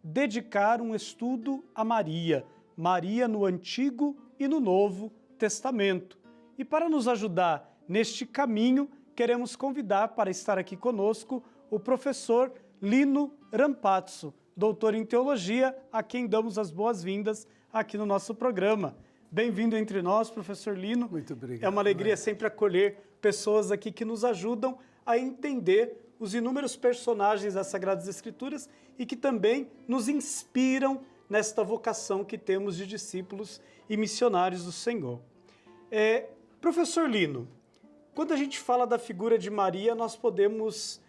dedicar um estudo a Maria, Maria no Antigo e no Novo Testamento. E para nos ajudar neste caminho, queremos convidar para estar aqui conosco o professor Lino Rampazzo, doutor em teologia, a quem damos as boas-vindas aqui no nosso programa. Bem-vindo entre nós, professor Lino. Muito obrigado. É uma alegria sempre acolher pessoas aqui que nos ajudam a entender os inúmeros personagens das Sagradas Escrituras e que também nos inspiram nesta vocação que temos de discípulos e missionários do Senhor. Professor Lino, quando a gente fala da figura de Maria, nós podemos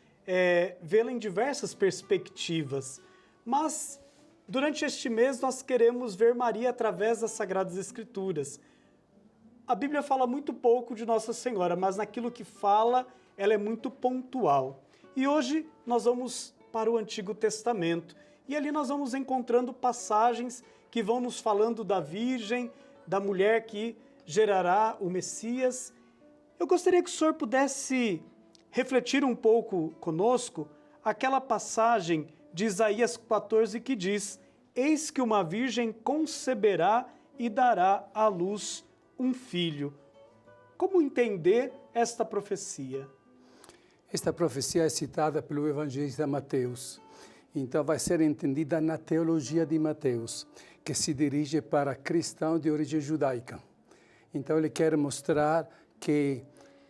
vê-la em diversas perspectivas, mas durante este mês nós queremos ver Maria através das Sagradas Escrituras. A Bíblia fala muito pouco de Nossa Senhora, mas naquilo que fala, ela é muito pontual. E hoje nós vamos para o Antigo Testamento e ali nós vamos encontrando passagens que vão nos falando da Virgem, da mulher que gerará o Messias. Eu gostaria que o senhor pudesse refletir um pouco conosco aquela passagem de Isaías 14 que diz: eis que uma virgem conceberá e dará à luz um filho. Como entender esta profecia? Esta profecia é citada pelo evangelista Mateus. Então vai ser entendida na teologia de Mateus, que se dirige para cristão de origem judaica. Então ele quer mostrar que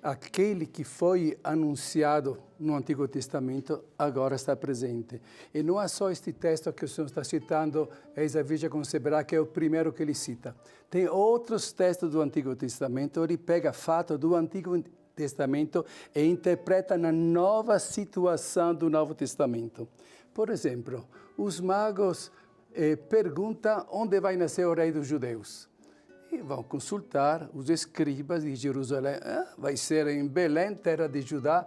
aquele que foi anunciado no Antigo Testamento agora está presente. E não é só este texto que o Senhor está citando, eis a Virgem conceberá, que é o primeiro que ele cita. Tem outros textos do Antigo Testamento, ele pega fato do Antigo Testamento e interpreta na nova situação do Novo Testamento. Por exemplo, os magos perguntam onde vai nascer o rei dos judeus. E vão consultar os escribas de Jerusalém. Vai ser em Belém, terra de Judá,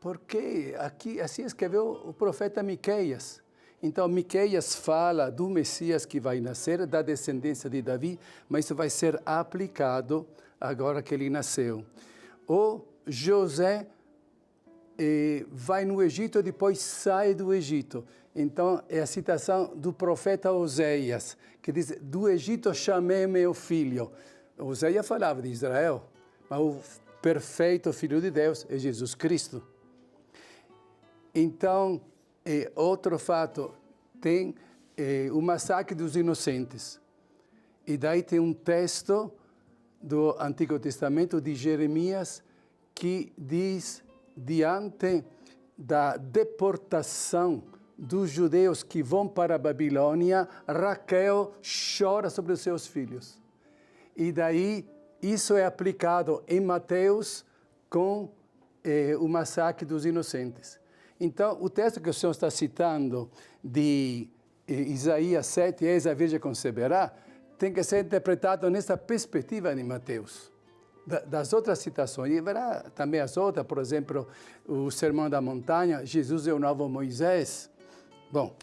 porque aqui assim escreveu o profeta Miqueias. Então, Miqueias fala do Messias que vai nascer, da descendência de Davi, mas isso vai ser aplicado agora que ele nasceu. O José vai no Egito e depois sai do Egito. Então, é a citação do profeta Oséias, que diz: do Egito chamei meu filho. Oséias falava de Israel, mas o perfeito Filho de Deus é Jesus Cristo. Então, outro fato, tem o massacre dos inocentes. E daí tem um texto do Antigo Testamento de Jeremias que diz, diante da deportação dos judeus que vão para a Babilônia, Raquel chora sobre os seus filhos. E daí isso é aplicado em Mateus com o massacre dos inocentes. Então, o texto que o Senhor está citando de Isaías 7, eis a Virgem conceberá, tem que ser interpretado nessa perspectiva de Mateus. Das outras citações, e verá também as outras, por exemplo, o Sermão da Montanha, Jesus é o novo Moisés. Bom,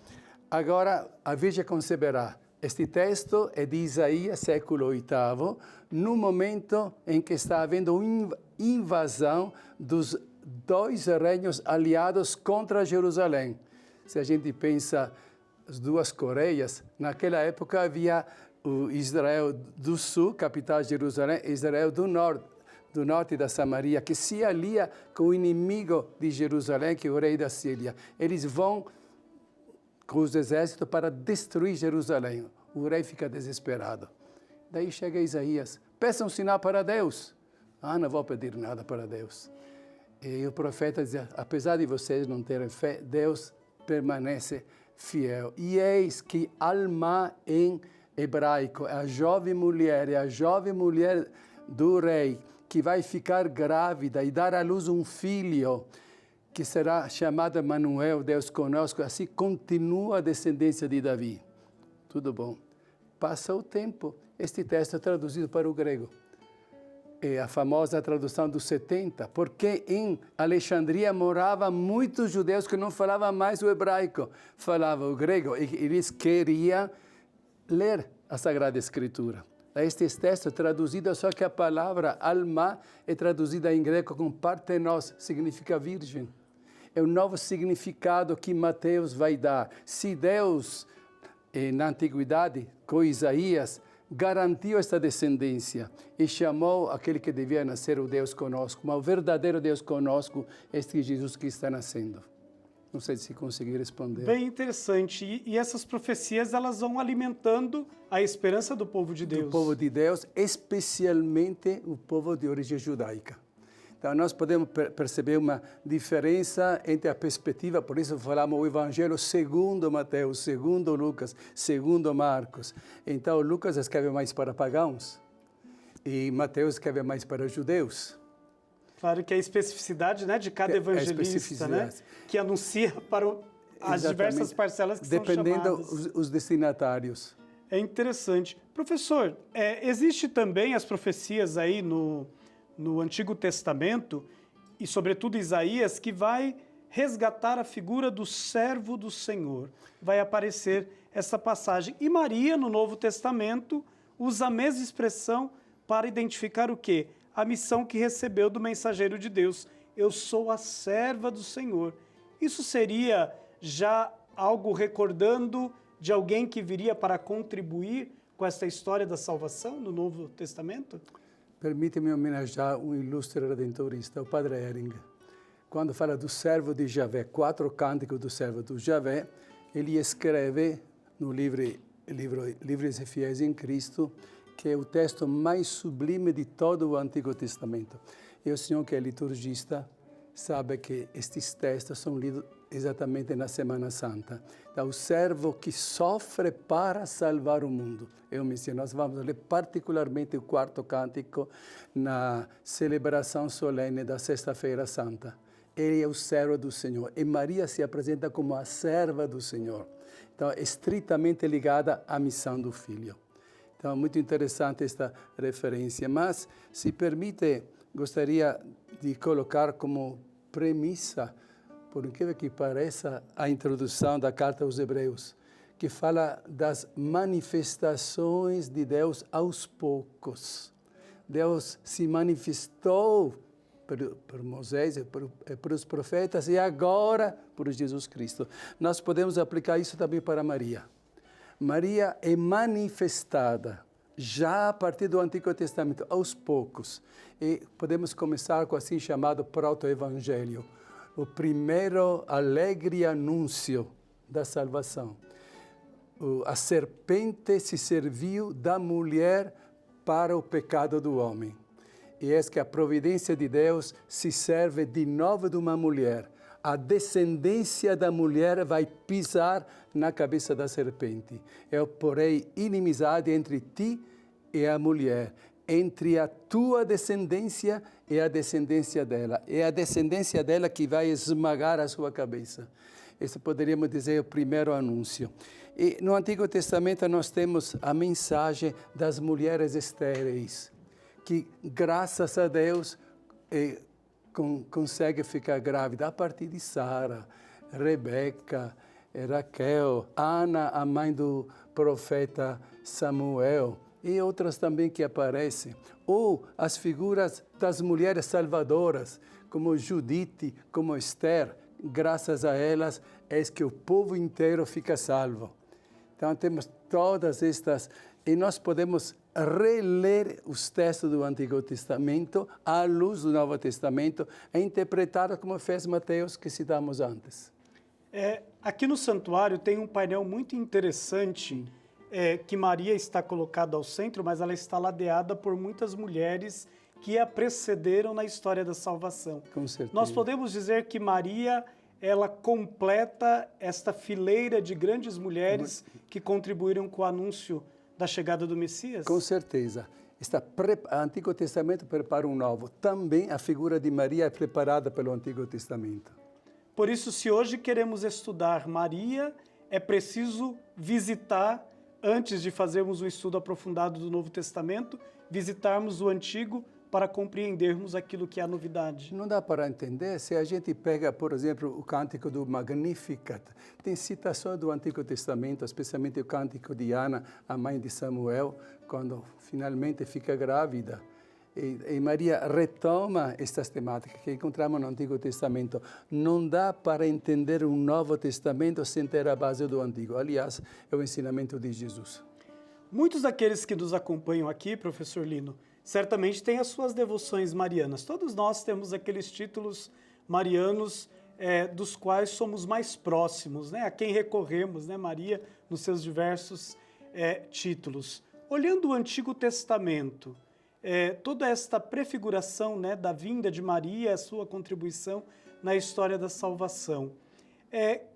agora a Virgem conceberá. Este texto é de Isaías, século VIII, no momento em que está havendo invasão dos dois reinos aliados contra Jerusalém. Se a gente pensa as duas Coreias, naquela época havia o Israel do Sul, capital de Jerusalém, e Israel do norte da Samaria, que se alia com o inimigo de Jerusalém, que é o rei da Síria. Eles vão com os exércitos para destruir Jerusalém. O rei fica desesperado. Daí chega Isaías: peça um sinal para Deus. Não vou pedir nada para Deus. E o profeta diz: apesar de vocês não terem fé, Deus permanece fiel. E eis que Alma em hebraico, é a jovem mulher do rei, que vai ficar grávida e dar à luz um filho, que será chamado Emanuel, Deus conosco. Assim continua a descendência de Davi. Tudo bom. Passa o tempo, este texto é traduzido para o grego. É a famosa tradução dos 70, porque em Alexandria moravam muitos judeus que não falavam mais o hebraico, falavam o grego, e eles queriam ler a Sagrada Escritura. Este texto é traduzido, só que a palavra alma é traduzida em grego com partenos, significa virgem. É um novo significado que Mateus vai dar. Se Deus, na antiguidade, com Isaías, garantiu esta descendência e chamou aquele que devia nascer o Deus conosco, mas o verdadeiro Deus conosco, este Jesus que está nascendo. Não sei se consegui responder. Bem interessante. E essas profecias, elas vão alimentando a esperança do povo de Deus. Do povo de Deus, especialmente o povo de origem judaica. Então, nós podemos perceber uma diferença entre a perspectiva, por isso falamos o Evangelho segundo Mateus, segundo Lucas, segundo Marcos. Então, Lucas escreve mais para pagãos e Mateus escreve mais para judeus. Claro que a especificidade, né, de cada evangelista, né, que anuncia para as diversas parcelas que dependendo são chamadas. Dependendo os destinatários. É interessante. Professor, existe também as profecias aí no Antigo Testamento, e sobretudo Isaías, que vai resgatar a figura do servo do Senhor. Vai aparecer essa passagem. E Maria, no Novo Testamento, usa a mesma expressão para identificar o quê? A missão que recebeu do mensageiro de Deus. Eu sou a serva do Senhor. Isso seria já algo recordando de alguém que viria para contribuir com essa história da salvação no Novo Testamento? Permite-me homenagear um ilustre redentorista, o Padre Hering. Quando fala do servo de Javé, 4 cânticos do servo de Javé, ele escreve no livro Livres e Fiéis em Cristo, que é o texto mais sublime de todo o Antigo Testamento. E o senhor que é liturgista sabe que estes textos são lidos exatamente na Semana Santa. Então, o servo que sofre para salvar o mundo. Nós vamos ler particularmente o 4º cântico na celebração solene da Sexta-feira Santa. Ele é o servo do Senhor. E Maria se apresenta como a serva do Senhor. Então, é estritamente ligada à missão do Filho. Então, muito interessante esta referência, mas, se permite, gostaria de colocar como premissa, por incrível que pareça, a introdução da Carta aos Hebreus, que fala das manifestações de Deus aos poucos. Deus se manifestou por Moisés e por os profetas e agora por Jesus Cristo. Nós podemos aplicar isso também para Maria. Maria é manifestada já a partir do Antigo Testamento, aos poucos. E podemos começar com o assim chamado proto-evangelho, o primeiro alegre anúncio da salvação. A serpente se serviu da mulher para o pecado do homem. E é que a providência de Deus se serve de novo de uma mulher. A descendência da mulher vai pisar na cabeça da serpente. Eu porei inimizade entre ti e a mulher, entre a tua descendência e a descendência dela. É a descendência dela que vai esmagar a sua cabeça. Esse poderíamos dizer o primeiro anúncio. E no Antigo Testamento nós temos a mensagem das mulheres estéreis, que graças a Deus consegue ficar grávida a partir de Sara, Rebeca, Raquel, Ana, a mãe do profeta Samuel, e outras também que aparecem. Ou as figuras das mulheres salvadoras, como Judite, como Esther. Graças a elas é que o povo inteiro fica salvo. Então temos todas estas, e nós podemos reler os textos do Antigo Testamento à luz do Novo Testamento e interpretar como fez Mateus, que citamos antes. Aqui no santuário tem um painel muito interessante, que Maria está colocada ao centro, mas ela está ladeada por muitas mulheres que a precederam na história da salvação. Com certeza. Nós podemos dizer que Maria, ela completa esta fileira de grandes mulheres que contribuíram com o anúncio da chegada do Messias? Com certeza. O Antigo Testamento prepara um novo. Também a figura de Maria é preparada pelo Antigo Testamento. Por isso, se hoje queremos estudar Maria, é preciso visitar, antes de fazermos um estudo aprofundado do Novo Testamento, visitarmos o Antigo para compreendermos aquilo que é a novidade. Não dá para entender se a gente pega, por exemplo, o cântico do Magnificat. Tem citações do Antigo Testamento, especialmente o cântico de Ana, a mãe de Samuel, quando finalmente fica grávida. E Maria retoma estas temáticas que encontramos no Antigo Testamento. Não dá para entender um Novo Testamento sem ter a base do Antigo. Aliás, é o ensinamento de Jesus. Muitos daqueles que nos acompanham aqui, professor Lino, certamente têm as suas devoções marianas. Todos nós temos aqueles títulos marianos dos quais somos mais próximos, né? A quem recorremos, né? Maria, nos seus diversos títulos. Olhando o Antigo Testamento, toda esta prefiguração, né, da vinda de Maria, a sua contribuição na história da salvação.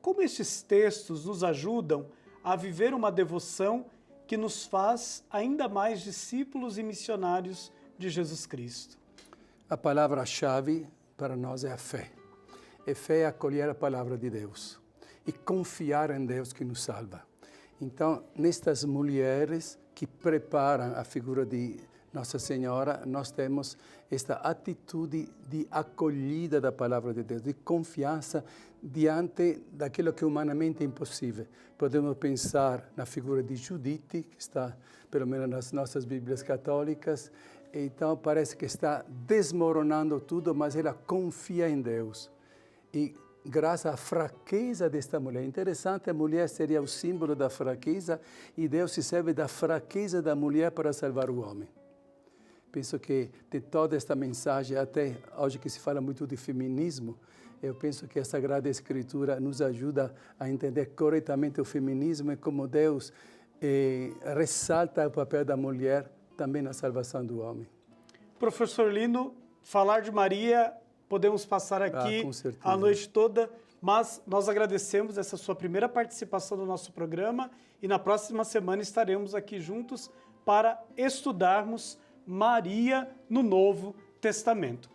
Como estes textos nos ajudam a viver uma devoção que nos faz ainda mais discípulos e missionários de Jesus Cristo? A palavra-chave para nós é a fé. E fé é acolher a palavra de Deus e confiar em Deus que nos salva. Então, nestas mulheres que preparam a figura de Nossa Senhora, nós temos esta atitude de acolhida da palavra de Deus, de confiança diante daquilo que humanamente é impossível. Podemos pensar na figura de Judite, que está, pelo menos nas nossas Bíblias católicas, então parece que está desmoronando tudo, mas ela confia em Deus. E graças à fraqueza desta mulher, interessante, a mulher seria o símbolo da fraqueza e Deus se serve da fraqueza da mulher para salvar o homem. Penso que de toda esta mensagem, até hoje que se fala muito de feminismo, eu penso que a Sagrada Escritura nos ajuda a entender corretamente o feminismo e como Deus ressalta o papel da mulher também na salvação do homem. Professor Lino, falar de Maria, podemos passar aqui a noite toda, mas nós agradecemos essa sua primeira participação no nosso programa e na próxima semana estaremos aqui juntos para estudarmos Maria no Novo Testamento.